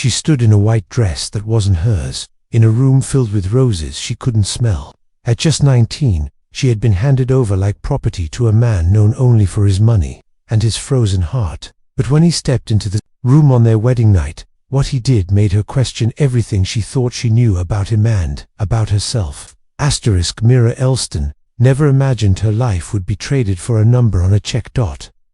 She stood in a white dress that wasn't hers, in a room filled with roses she couldn't smell. At just 19, she had been handed over like property to a man known only for his money and his frozen heart. But when he stepped into the room on their wedding night, what he did made her question everything she thought she knew about him and about herself. Mira Elston never imagined her life would be traded for a number on a check.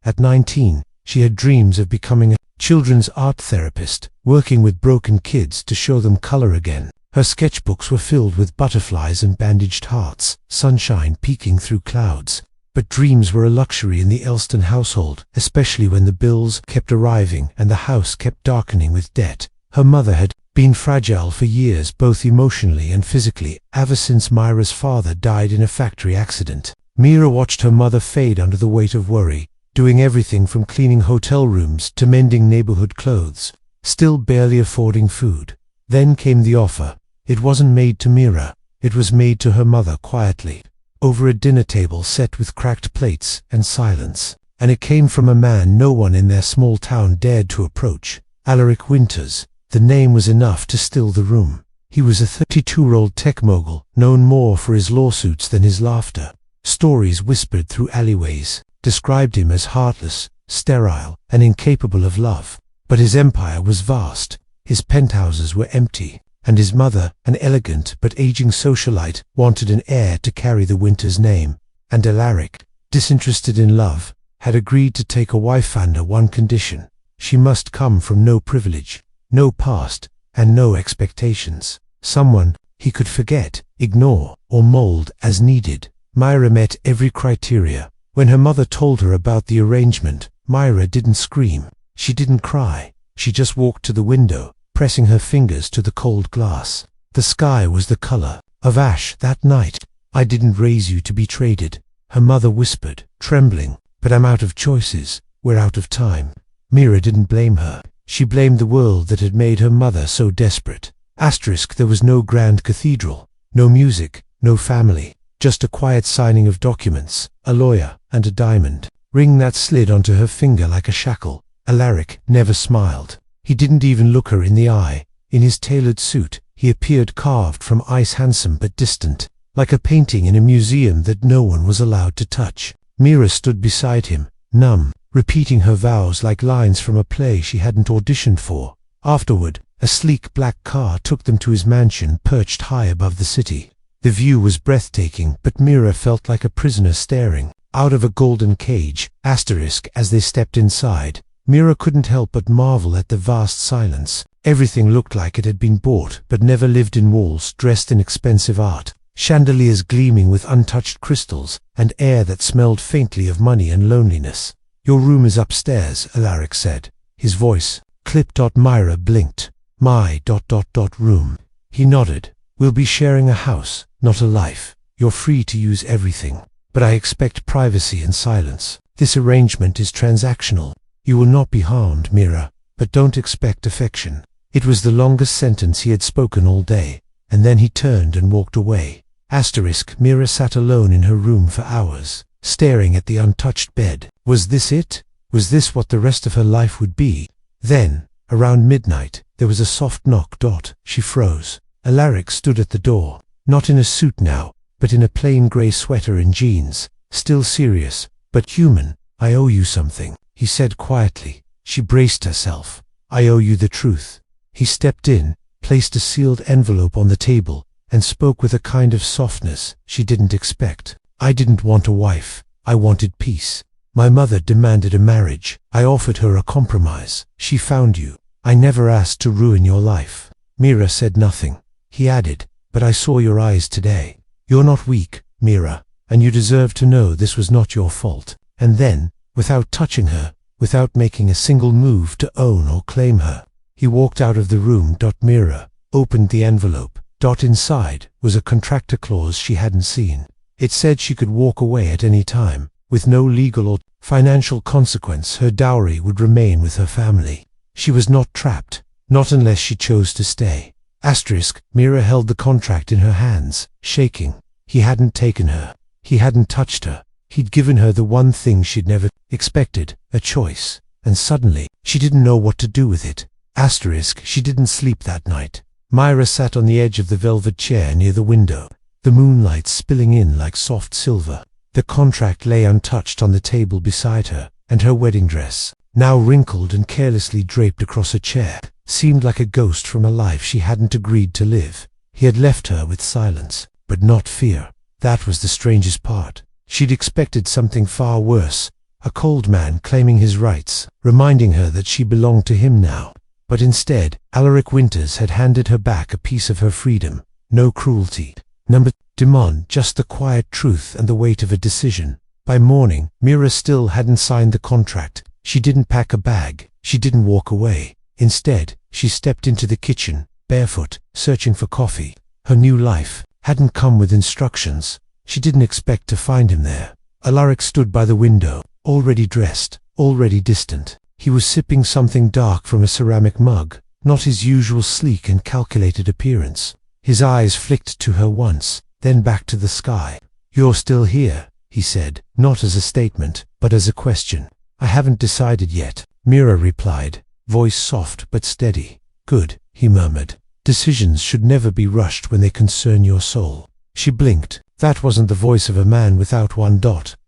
At 19, she had dreams of becoming a children's art therapist, working with broken kids to show them color again. Her sketchbooks were filled with butterflies and bandaged hearts, sunshine peeking through clouds. But dreams were a luxury in the Elston household, especially when the bills kept arriving and the house kept darkening with debt. Her mother had been fragile for years, both emotionally and physically, ever since Myra's father died in a factory accident. Mira watched her mother fade under the weight of worry, doing everything from cleaning hotel rooms to mending neighborhood clothes, still barely affording food. Then came the offer. It wasn't made to Mira, it was made to her mother quietly, over a dinner table set with cracked plates and silence. And it came from a man no one in their small town dared to approach. Alaric Winters. The name was enough to still the room. He was a 32-year-old tech mogul, known more for his lawsuits than his laughter. Stories whispered through alleyways described him as heartless, sterile, and incapable of love. But his empire was vast. His penthouses were empty, and his mother, an elegant but aging socialite, wanted an heir to carry the Winters name. And Alaric, disinterested in love, had agreed to take a wife under one condition. She must come from no privilege, no past, and no expectations. Someone he could forget, ignore, or mold as needed. Myra met every criteria. When her mother told her about the arrangement, Myra didn't scream. She didn't cry. She just walked to the window, pressing her fingers to the cold glass. The sky was the color of ash that night. "I didn't raise you to be traded," her mother whispered, trembling. "But I'm out of choices. We're out of time." Mira didn't blame her. She blamed the world that had made her mother so desperate. There was no grand cathedral, no music, no family, just a quiet signing of documents, a lawyer, and a diamond ring that slid onto her finger like a shackle. Alaric never smiled. He didn't even look her in the eye. In his tailored suit, he appeared carved from ice, handsome but distant, like a painting in a museum that no one was allowed to touch. Mira stood beside him, numb, repeating her vows like lines from a play she hadn't auditioned for. Afterward, a sleek black car took them to his mansion perched high above the city. The view was breathtaking, but Mira felt like a prisoner staring out of a golden cage. As they stepped inside, Mira couldn't help but marvel at the vast silence. Everything looked like it had been bought but never lived in. Walls dressed in expensive art, chandeliers gleaming with untouched crystals, and air that smelled faintly of money and loneliness. "Your room is upstairs," Alaric said. His voice clipped. Myra blinked. "My room." He nodded. "We'll be sharing a house, not a life. You're free to use everything, but I expect privacy and silence. This arrangement is transactional. You will not be harmed, Mira, but don't expect affection." It was the longest sentence he had spoken all day, and then he turned and walked away. Mira sat alone in her room for hours, staring at the untouched bed. Was this it? Was this what the rest of her life would be? Then, around midnight, there was a soft knock. She froze. Alaric stood at the door, not in a suit now, but in a plain grey sweater and jeans, still serious, but human. "I owe you something," he said quietly. She braced herself. "I owe you the truth." He stepped in, placed a sealed envelope on the table, and spoke with a kind of softness she didn't expect. "I didn't want a wife. I wanted peace. My mother demanded a marriage. I offered her a compromise. She found you. I never asked to ruin your life." Mira said nothing. He added, "But I saw your eyes today. You're not weak, Mira, and you deserve to know this was not your fault." And then, without touching her, without making a single move to own or claim her, he walked out of the room. Mira opened the envelope. Inside was a contractor clause she hadn't seen. It said she could walk away at any time, with no legal or financial consequence. Her dowry would remain with her family. She was not trapped, not unless she chose to stay. Mira held the contract in her hands, shaking. He hadn't taken her. He hadn't touched her. He'd given her the one thing she'd never expected, a choice. And suddenly, she didn't know what to do with it. She didn't sleep that night. Myra sat on the edge of the velvet chair near the window, the moonlight spilling in like soft silver. The contract lay untouched on the table beside her, and her wedding dress, now wrinkled and carelessly draped across a chair, seemed like a ghost from a life she hadn't agreed to live. He had left her with silence, but not fear. That was the strangest part. She'd expected something far worse, a cold man claiming his rights, reminding her that she belonged to him now. But instead, Alaric Winters had handed her back a piece of her freedom. No cruelty, no demand, just the quiet truth and the weight of a decision. By morning, Myra still hadn't signed the contract. She didn't pack a bag. She didn't walk away. Instead, she stepped into the kitchen, barefoot, searching for coffee. Her new life hadn't come with instructions. She didn't expect to find him there. Alaric stood by the window, already dressed, already distant. He was sipping something dark from a ceramic mug, not his usual sleek and calculated appearance. His eyes flicked to her once, then back to the sky. "You're still here," he said, not as a statement, but as a question. "I haven't decided yet," Myra replied, voice soft but steady. "Good," he murmured. "Decisions should never be rushed when they concern your soul." She blinked. That wasn't the voice of a man without one.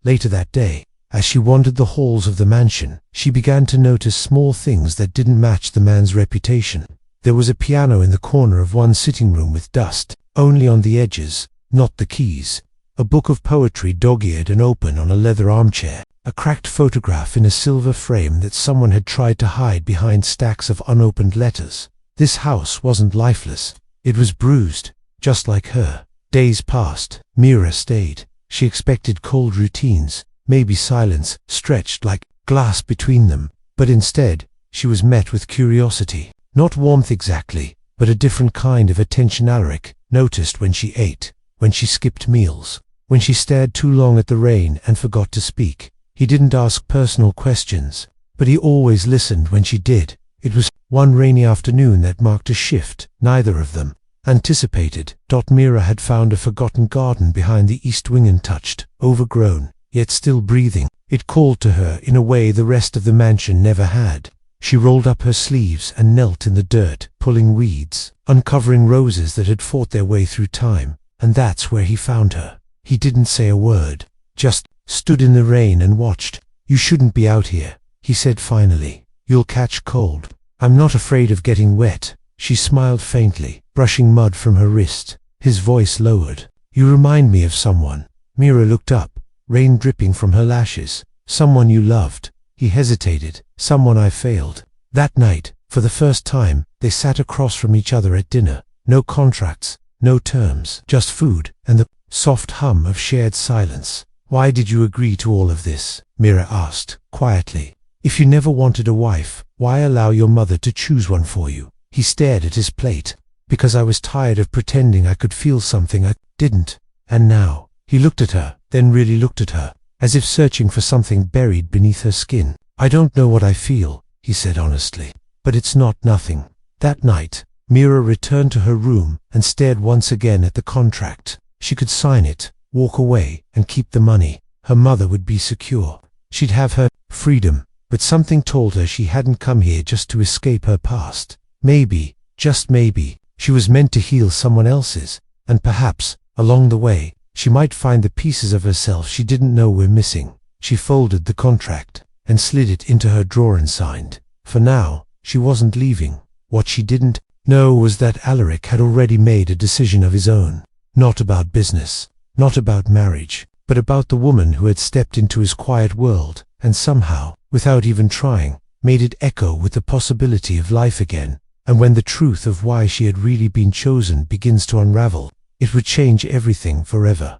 Later that day, as she wandered the halls of the mansion, she began to notice small things that didn't match the man's reputation. There was a piano in the corner of one sitting room with dust, only on the edges, not the keys. A book of poetry dog-eared and open on a leather armchair. A cracked photograph in a silver frame that someone had tried to hide behind stacks of unopened letters. This house wasn't lifeless. It was bruised, just like her. Days passed. Myra stayed. She expected cold routines, maybe silence stretched like glass between them. But instead, she was met with curiosity. Not warmth exactly, but a different kind of attention. Alaric noticed when she ate, when she skipped meals, when she stared too long at the rain and forgot to speak. He didn't ask personal questions, but he always listened when she did. It was one rainy afternoon that marked a shift neither of them anticipated. Myra had found a forgotten garden behind the east wing, untouched, overgrown, yet still breathing. It called to her in a way the rest of the mansion never had. She rolled up her sleeves and knelt in the dirt, pulling weeds, uncovering roses that had fought their way through time. And that's where he found her. He didn't say a word, just stood in the rain and watched. "You shouldn't be out here," he said finally. "You'll catch cold." "I'm not afraid of getting wet." She smiled faintly, brushing mud from her wrist. His voice lowered. "You remind me of someone." Myra looked up, rain dripping from her lashes. "Someone you loved." He hesitated. "Someone I failed." That night, for the first time, they sat across from each other at dinner. No contracts, no terms, just food and the soft hum of shared silence. "Why did you agree to all of this?" Myra asked, quietly. "If you never wanted a wife, why allow your mother to choose one for you?" He stared at his plate. "Because I was tired of pretending I could feel something I didn't. And now." He looked at her, then really looked at her, as if searching for something buried beneath her skin. "I don't know what I feel," he said honestly, "but it's not nothing." That night, Myra returned to her room and stared once again at the contract. She could sign it, walk away, and keep the money. Her mother would be secure. She'd have her freedom, but something told her she hadn't come here just to escape her past. Maybe, just maybe, she was meant to heal someone else's, and perhaps, along the way, she might find the pieces of herself she didn't know were missing. She folded the contract and slid it into her drawer and signed. For now, she wasn't leaving. What she didn't know was that Alaric had already made a decision of his own. Not about business, not about marriage, but about the woman who had stepped into his quiet world and somehow, without even trying, made it echo with the possibility of life again. And when the truth of why she had really been chosen begins to unravel, it would change everything forever.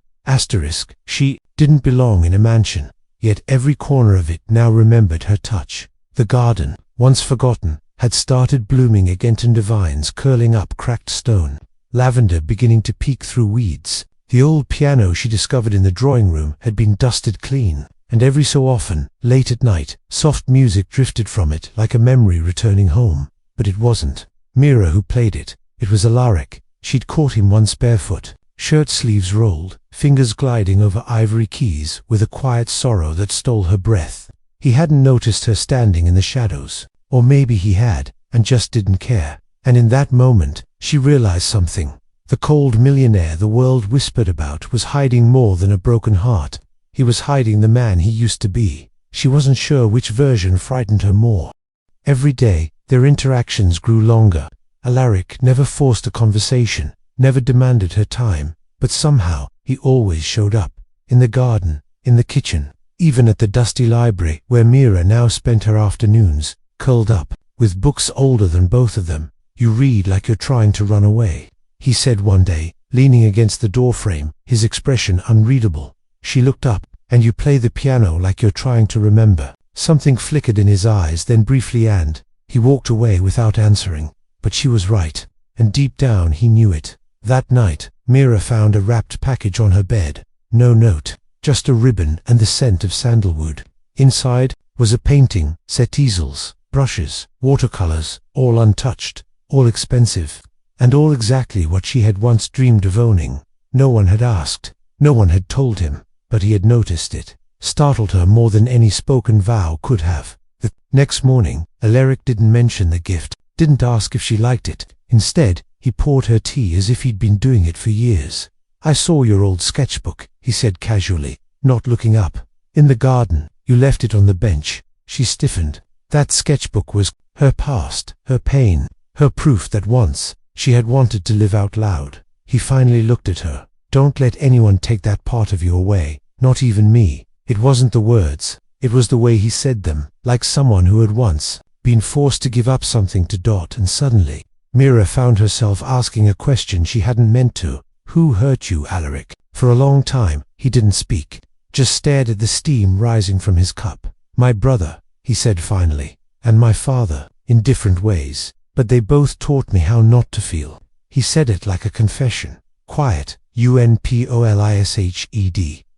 She didn't belong in a mansion, yet every corner of it now remembered her touch. The garden, once forgotten, had started blooming again, and vines curling up cracked stone, lavender beginning to peek through weeds. The old piano she discovered in the drawing room had been dusted clean, and every so often, late at night, soft music drifted from it like a memory returning home. But it wasn't Myra who played it. It was Alaric. She'd caught him once barefoot, shirt sleeves rolled, fingers gliding over ivory keys with a quiet sorrow that stole her breath. He hadn't noticed her standing in the shadows. Or maybe he had, and just didn't care. And in that moment, she realized something. The cold millionaire the world whispered about was hiding more than a broken heart. He was hiding the man he used to be. She wasn't sure which version frightened her more. Every day, their interactions grew longer. Alaric never forced a conversation, never demanded her time, but somehow, he always showed up. In the garden, in the kitchen, even at the dusty library where Mira now spent her afternoons, curled up, with books older than both of them. "You read like you're trying to run away," he said one day, leaning against the doorframe, his expression unreadable. She looked up. "And you play the piano like you're trying to remember." Something flickered in his eyes, then briefly, and he walked away without answering. But she was right, and deep down he knew it. That night, Mira found a wrapped package on her bed. No note, just a ribbon and the scent of sandalwood. Inside was a painting, set easels, brushes, watercolors, all untouched, all expensive, and all exactly what she had once dreamed of owning. No one had asked, no one had told him, but he had noticed it. Startled her more than any spoken vow could have. The next morning, Alaric didn't mention the gift, didn't ask if she liked it. Instead, he poured her tea as if he'd been doing it for years. "I saw your old sketchbook," he said casually, not looking up. "In the garden. You left it on the bench." She stiffened. That sketchbook was her past, her pain, her proof that once she had wanted to live out loud. He finally looked at her. "Don't let anyone take that part of you away, not even me." It wasn't the words, it was the way he said them, like someone who had once been forced to give up something to Dot, and suddenly, Mira found herself asking a question she hadn't meant to. "Who hurt you, Alaric?" For a long time, he didn't speak, just stared at the steam rising from his cup. "My brother," he said finally, "and my father, in different ways, but they both taught me how not to feel." He said it like a confession. Quiet, UNPOLISHED.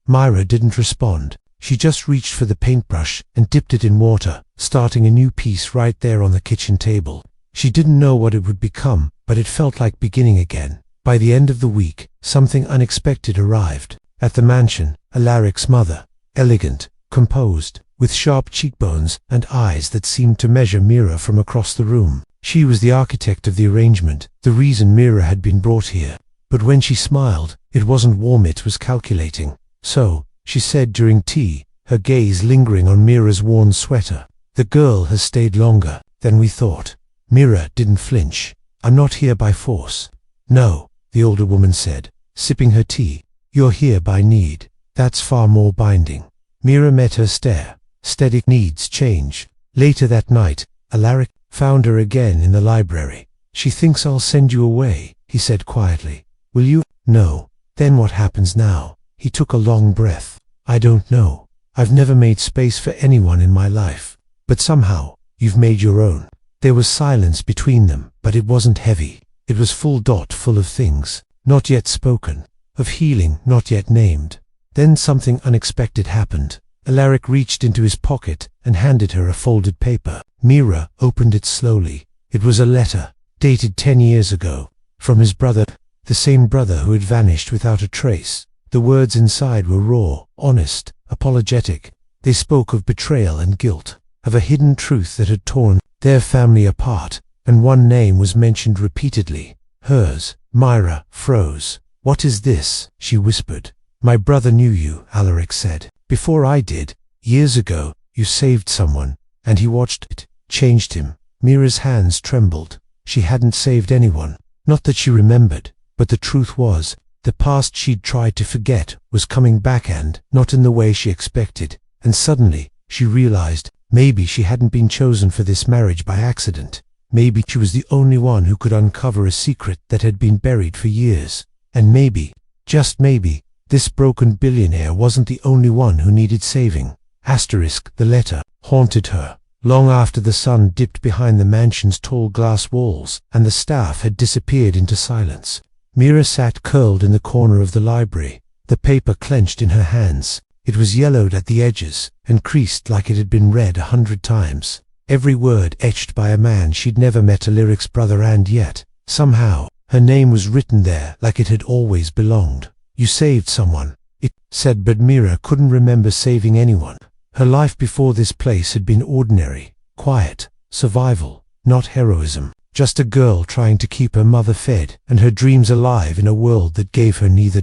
Myra didn't respond. She just reached for the paintbrush and dipped it in water, starting a new piece right there on the kitchen table. She didn't know what it would become, but it felt like beginning again. By the end of the week, something unexpected arrived. At the mansion, Alaric's mother, elegant, composed, with sharp cheekbones and eyes that seemed to measure Mira from across the room. She was the architect of the arrangement, the reason Mira had been brought here. But when she smiled, it wasn't warm, it was calculating. "So," she said during tea, her gaze lingering on Mira's worn sweater, "the girl has stayed longer than we thought." Mira didn't flinch. "I'm not here by force." "No," the older woman said, sipping her tea. "You're here by need. That's far more binding." Mira met her stare. Steady. "Needs change." Later that night, Alaric found her again in the library. "She thinks I'll send you away," he said quietly. "Will you?" "No." "Then what happens now?" He took a long breath. "I don't know. I've never made space for anyone in my life. But somehow, you've made your own." There was silence between them, but it wasn't heavy. It was full of things, not yet spoken, of healing not yet named. Then something unexpected happened. Alaric reached into his pocket and handed her a folded paper. Mira opened it slowly. It was a letter, dated 10 years ago, from his brother, the same brother who had vanished without a trace. The words inside were raw, honest, apologetic. They spoke of betrayal and guilt, of a hidden truth that had torn their family apart, and one name was mentioned repeatedly. Hers. Myra froze. "What is this?" she whispered. "My brother knew you," Alaric said. "Before I did. Years ago, you saved someone, and he watched it. Changed him." Mira's hands trembled. She hadn't saved anyone. Not that she remembered, but the truth was, the past she'd tried to forget was coming back, and not in the way she expected. And suddenly, she realized, maybe she hadn't been chosen for this marriage by accident. Maybe she was the only one who could uncover a secret that had been buried for years. And maybe, just maybe, this broken billionaire wasn't the only one who needed saving. The letter haunted her, long after the sun dipped behind the mansion's tall glass walls and the staff had disappeared into silence. Mira sat curled in the corner of the library, the paper clenched in her hands. It was yellowed at the edges and creased like it had been read 100 times. Every word etched by a man she'd never met, Alaric's brother, and yet, somehow, her name was written there like it had always belonged. "You saved someone," it said, but Mira couldn't remember saving anyone. Her life before this place had been ordinary, quiet, survival. not heroism. Just a girl trying to keep her mother fed and her dreams alive in a world that gave her neither.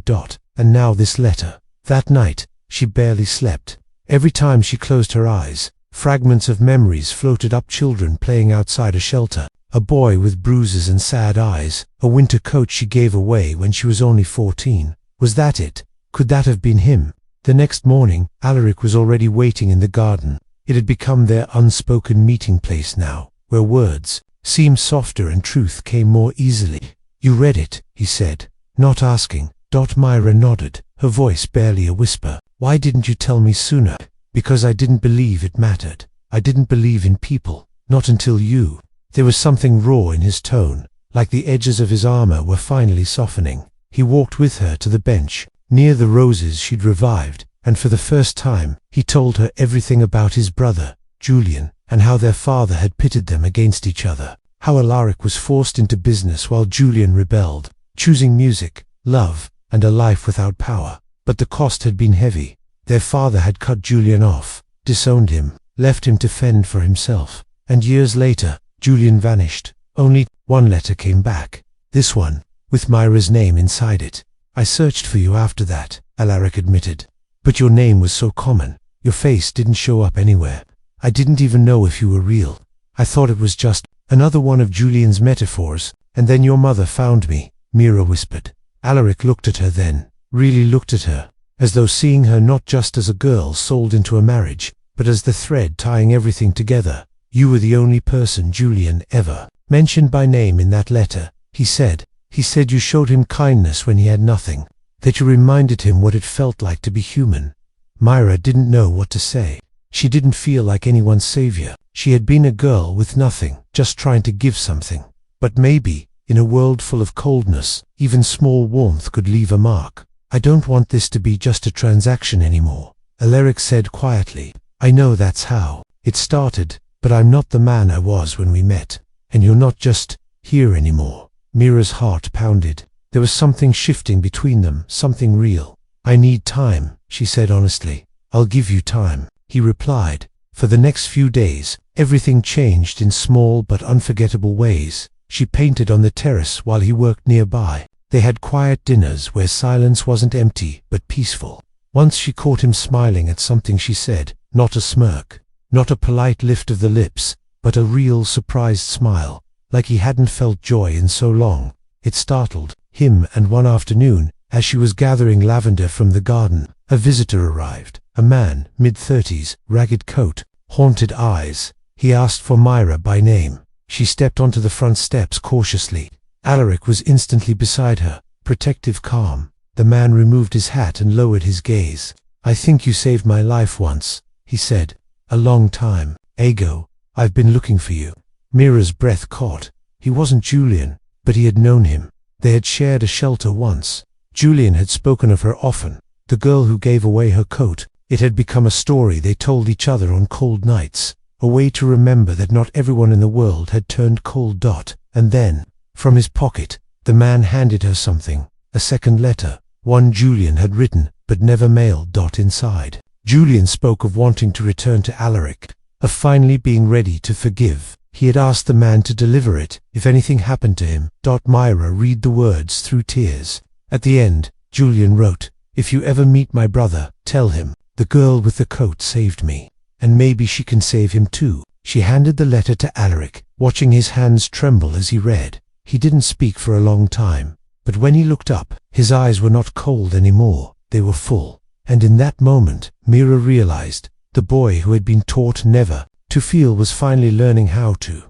And now this letter. That night, she barely slept. Every time she closed her eyes, fragments of memories floated up: children playing outside a shelter, a boy with bruises and sad eyes, a winter coat she gave away when she was only 14. Was that it? Could that have been him? The next morning, Alaric was already waiting in the garden. It had become their unspoken meeting place now, where words seemed softer and truth came more easily. "You read it," he said, not asking. Myra nodded, her voice barely a whisper. "Why didn't you tell me sooner?" "Because I didn't believe it mattered. I didn't believe in people. Not until you." There was something raw in his tone, like the edges of his armor were finally softening. He walked with her to the bench, near the roses she'd revived, and for the first time, he told her everything about his brother, Julian, and how their father had pitted them against each other. How Alaric was forced into business while Julian rebelled, choosing music, love, and a life without power. But the cost had been heavy. Their father had cut Julian off, disowned him, left him to fend for himself. And years later, Julian vanished. Only one letter came back. This one, with Myra's name inside it. "I searched for you after that," Alaric admitted. "But your name was so common. Your face didn't show up anywhere. I didn't even know if you were real. I thought it was just another one of Julian's metaphors. And then your mother found me," Mira whispered. Alaric looked at her then, really looked at her, as though seeing her not just as a girl sold into a marriage, but as the thread tying everything together. "You were the only person Julian ever mentioned by name in that letter," he said. "He said you showed him kindness when he had nothing, that you reminded him what it felt like to be human." Myra didn't know what to say. She didn't feel like anyone's savior. She had been a girl with nothing, just trying to give something. But maybe, in a world full of coldness, even small warmth could leave a mark. "I don't want this to be just a transaction anymore," Alaric said quietly. "I know that's how it started, but I'm not the man I was when we met. And you're not just here anymore." Mira's heart pounded. There was something shifting between them, something real. "I need time," she said honestly. "I'll give you time," he replied. For the next few days, everything changed in small but unforgettable ways. She painted on the terrace while he worked nearby. They had quiet dinners where silence wasn't empty but peaceful. Once she caught him smiling at something she said, not a smirk, not a polite lift of the lips, but a real surprised smile, like he hadn't felt joy in so long. It startled him, and one afternoon, as she was gathering lavender from the garden, a visitor arrived, a man, mid-30s, ragged coat, haunted eyes. He asked for Myra by name. She stepped onto the front steps cautiously. Alaric was instantly beside her, protective, calm. The man removed his hat and lowered his gaze. "I think you saved my life once," he said. "A long time ago. I've been looking for you." Mira's breath caught. He wasn't Julian, but he had known him. They had shared a shelter once. Julian had spoken of her often, the girl who gave away her coat. It had become a story they told each other on cold nights, a way to remember that not everyone in the world had turned cold. And then, from his pocket, the man handed her something, a second letter, one Julian had written, but never mailed. Inside, Julian spoke of wanting to return to Alaric, of finally being ready to forgive. He had asked the man to deliver it, if anything happened to him. Myra read the words through tears. At the end, Julian wrote, "If you ever meet my brother, tell him, the girl with the coat saved me. And maybe she can save him too." She handed the letter to Alaric, watching his hands tremble as he read. He didn't speak for a long time, but when he looked up, his eyes were not cold anymore, they were full. And in that moment, Mira realized, the boy who had been taught never to feel was finally learning how to.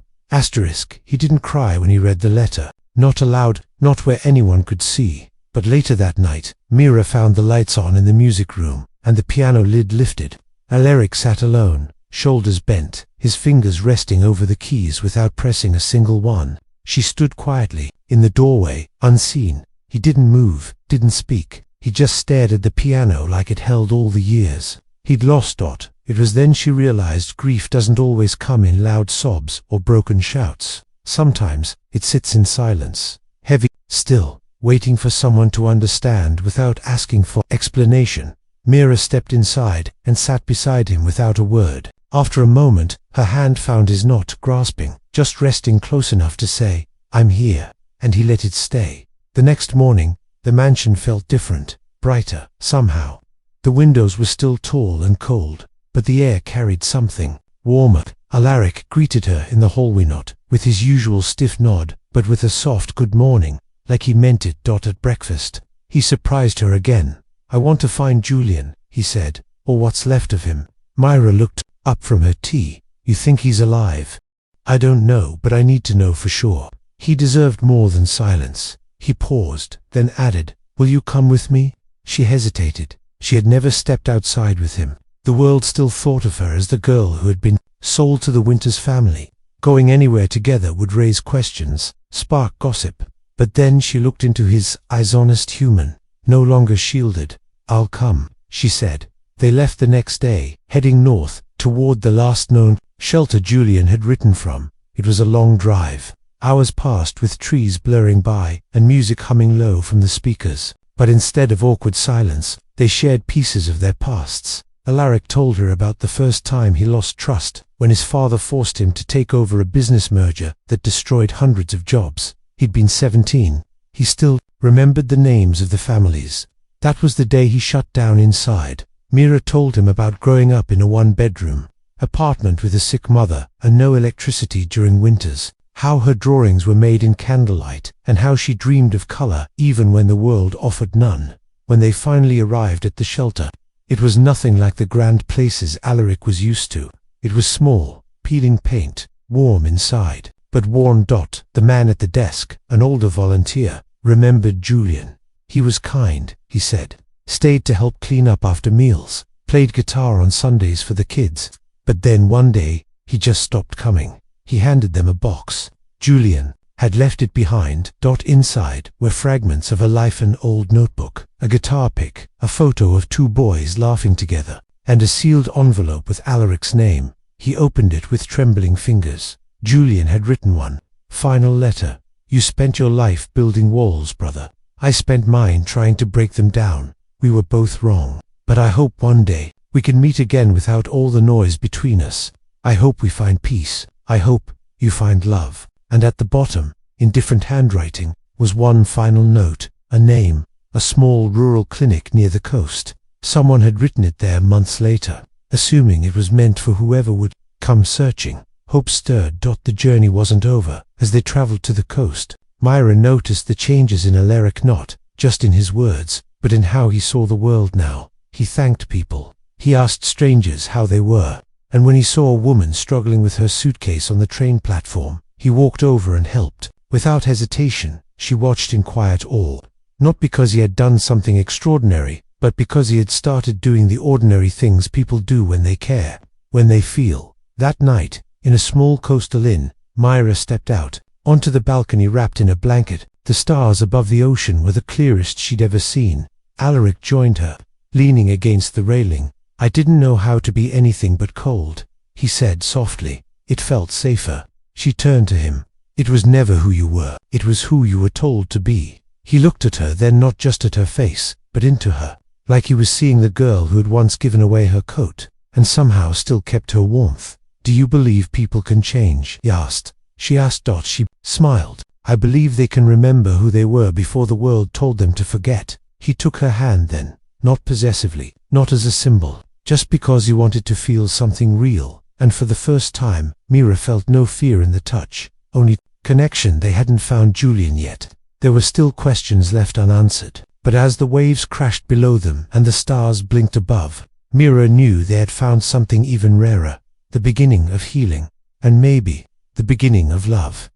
He didn't cry when he read the letter, not aloud, not where anyone could see. But later that night, Mira found the lights on in the music room, and the piano lid lifted. Alaric sat alone, shoulders bent, his fingers resting over the keys without pressing a single one. She stood quietly, in the doorway, unseen. He didn't move, didn't speak. He just stared at the piano like it held all the years he'd lost. It was then she realized grief doesn't always come in loud sobs or broken shouts. Sometimes, it sits in silence, heavy, still, waiting for someone to understand without asking for explanation. Mira stepped inside and sat beside him without a word. After a moment, her hand found his, not grasping, just resting close enough to say, "I'm here," and he let it stay. The next morning, the mansion felt different, brighter, somehow. The windows were still tall and cold, but the air carried something warmer. Alaric greeted her in the hallway, not with his usual stiff nod, but with a soft good morning, like he meant it. At breakfast, he surprised her again. "I want to find Julian," he said, "or what's left of him." Myra looked up from her tea. "You think he's alive?" "I don't know, but I need to know for sure. He deserved more than silence." He paused, then added, "Will you come with me?" She hesitated. She had never stepped outside with him. The world still thought of her as the girl who had been sold to the Winters family. Going anywhere together would raise questions, spark gossip. But then she looked into his eyes, honest, human, no longer shielded. "I'll come," she said. They left the next day, heading north, toward the last known shelter Julian had written from. It was a long drive. Hours passed with trees blurring by and music humming low from the speakers. But instead of awkward silence, they shared pieces of their pasts. Alaric told her about the first time he lost trust, when his father forced him to take over a business merger that destroyed hundreds of jobs. He'd been 17. He still remembered the names of the families. That was the day he shut down inside. Mira told him about growing up in a one-bedroom apartment with a sick mother and no electricity during winters, how her drawings were made in candlelight, and how she dreamed of color even when the world offered none. When they finally arrived at the shelter, it was nothing like the grand places Alaric was used to. It was small, peeling paint, warm inside, but worn. The man at the desk, an older volunteer, remembered Julian. He was kind, he said, stayed to help clean up after meals, played guitar on Sundays for the kids. But then one day, he just stopped coming. He handed them a box. Julian had left it behind. Inside were fragments of a life, an old notebook, a guitar pick, a photo of two boys laughing together, and a sealed envelope with Alaric's name. He opened it with trembling fingers. Julian had written one final letter. "You spent your life building walls, brother. I spent mine trying to break them down. We were both wrong. But I hope one day we can meet again without all the noise between us. I hope we find peace. I hope you find love." And at the bottom, in different handwriting, was one final note, a name, a small rural clinic near the coast. Someone had written it there months later, assuming it was meant for whoever would come searching. Hope stirred. The journey wasn't over. As they traveled to the coast, Myra noticed the changes in Alaric, not just in his words, but in how he saw the world now. He thanked people. He asked strangers how they were. And when he saw a woman struggling with her suitcase on the train platform, he walked over and helped. Without hesitation, she watched in quiet awe. Not because he had done something extraordinary, but because he had started doing the ordinary things people do when they care, when they feel. That night, in a small coastal inn, Myra stepped out onto the balcony wrapped in a blanket. The stars above the ocean were the clearest she'd ever seen. Alaric joined her, leaning against the railing. "I didn't know how to be anything but cold," he said softly. It felt safer. She turned to him. "It was never who you were. It was who you were told to be." He looked at her, then not just at her face, but into her, like he was seeing the girl who had once given away her coat, and somehow still kept her warmth. "Do you believe people can change?" he asked. She asked. She smiled. "I believe they can remember who they were before the world told them to forget." He took her hand then, not possessively, not as a symbol, just because he wanted to feel something real. And for the first time, Mira felt no fear in the touch, only connection. They hadn't found Julian yet. There were still questions left unanswered. But as the waves crashed below them and the stars blinked above, Mira knew they had found something even rarer, the beginning of healing, and maybe the beginning of love.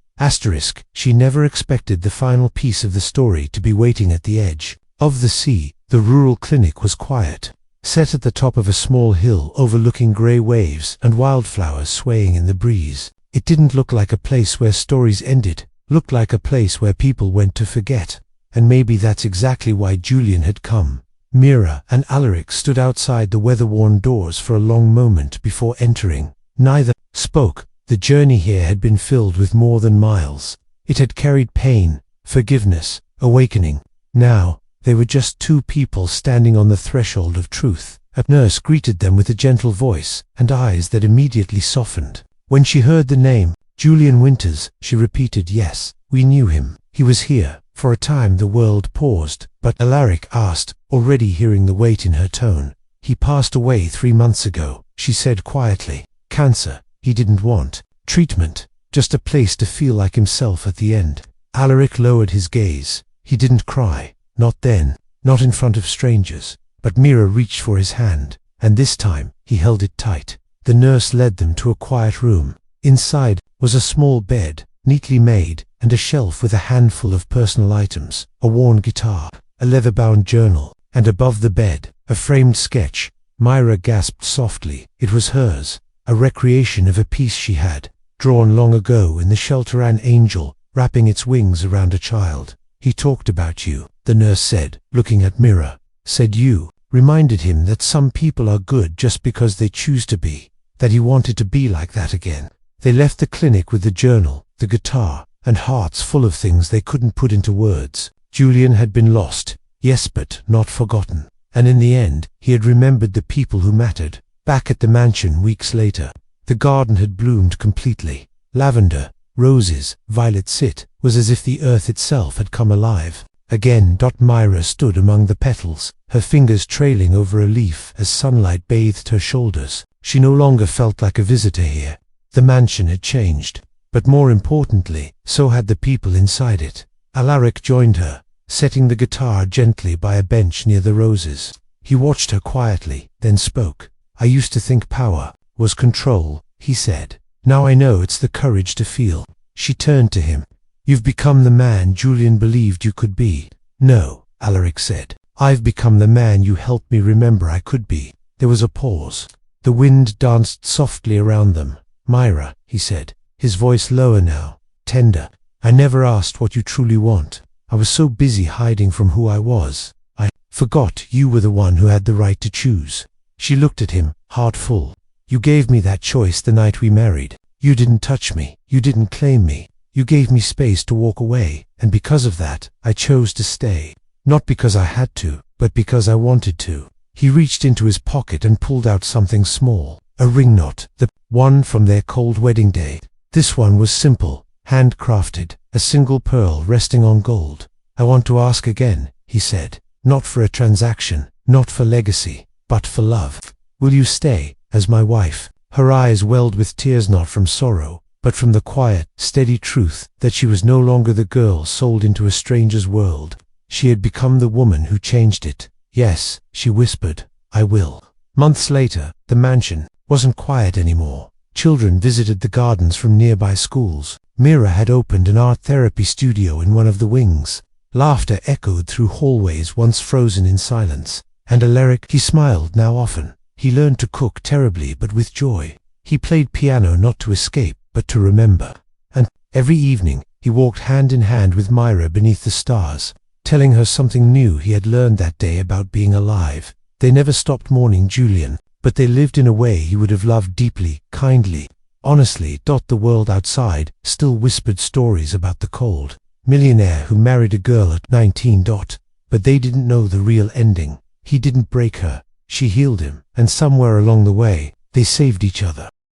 She never expected the final piece of the story to be waiting at the edge of the sea. The rural clinic was quiet, set at the top of a small hill overlooking grey waves and wildflowers swaying in the breeze. It didn't look like a place where stories ended, looked like a place where people went to forget. And maybe that's exactly why Julian had come. Mira and Alaric stood outside the weather-worn doors for a long moment before entering. Neither spoke. The journey here had been filled with more than miles. It had carried pain, forgiveness, awakening. Now, they were just two people standing on the threshold of truth. A nurse greeted them with a gentle voice and eyes that immediately softened. When she heard the name, Julian Winters, she repeated, "Yes, we knew him. He was here." For a time the world paused, but Alaric asked, already hearing the weight in her tone. "He passed away 3 months ago," she said quietly. "Cancer. He didn't want treatment, just a place to feel like himself at the end." Alaric lowered his gaze. He didn't cry. Not then. Not in front of strangers. But Mira reached for his hand, and this time he held it tight. The nurse led them to a quiet room. Inside was a small bed, neatly made, and a shelf with a handful of personal items, a worn guitar, a leather-bound journal, and above the bed, a framed sketch. Myra gasped softly. It was hers, a recreation of a piece she had, drawn long ago in the shelter, an angel, wrapping its wings around a child. "He talked about you," the nurse said, looking at Mira. "Said you reminded him that some people are good just because they choose to be, that he wanted to be like that again." They left the clinic with the journal, the guitar, and hearts full of things they couldn't put into words. Julian had been lost, yes, but not forgotten. And in the end, he had remembered the people who mattered. Back at the mansion weeks later, the garden had bloomed completely. Lavender, roses, violets. It was as if the earth itself had come alive. Again, Myra stood among the petals, her fingers trailing over a leaf as sunlight bathed her shoulders. She no longer felt like a visitor here. The mansion had changed, but more importantly, so had the people inside it. Alaric joined her, setting the guitar gently by a bench near the roses. He watched her quietly, then spoke. "I used to think power was control," he said. "Now I know it's the courage to feel." She turned to him. "You've become the man Julian believed you could be." "No," Alaric said. "I've become the man you helped me remember I could be." There was a pause. The wind danced softly around them. "Myra," he said, his voice lower now, tender, "I never asked what you truly want. I was so busy hiding from who I was. I forgot you were the one who had the right to choose." She looked at him, heart full. "You gave me that choice the night we married. You didn't touch me. You didn't claim me. You gave me space to walk away, and because of that, I chose to stay. Not because I had to, but because I wanted to." He reached into his pocket and pulled out something small, a ring knot, the one from their cold wedding day. This one was simple, handcrafted, a single pearl resting on gold. "I want to ask again," he said, "not for a transaction, not for legacy, but for love. Will you stay as my wife?" Her eyes welled with tears, not from sorrow, but from the quiet, steady truth that she was no longer the girl sold into a stranger's world. She had become the woman who changed it. "Yes," she whispered, "I will." Months later, the mansion wasn't quiet anymore. Children visited the gardens from nearby schools. Mira had opened an art therapy studio in one of the wings. Laughter echoed through hallways once frozen in silence. And Alaric, he smiled now often. He learned to cook terribly but with joy. He played piano not to escape, but to remember. And every evening, he walked hand in hand with Myra beneath the stars, telling her something new he had learned that day about being alive. They never stopped mourning Julian, but they lived in a way he would have loved deeply, kindly. Honestly, the world outside still whispered stories about the cold millionaire who married a girl at 19. But they didn't know the real ending. He didn't break her. She healed him, and somewhere along the way, they saved each other.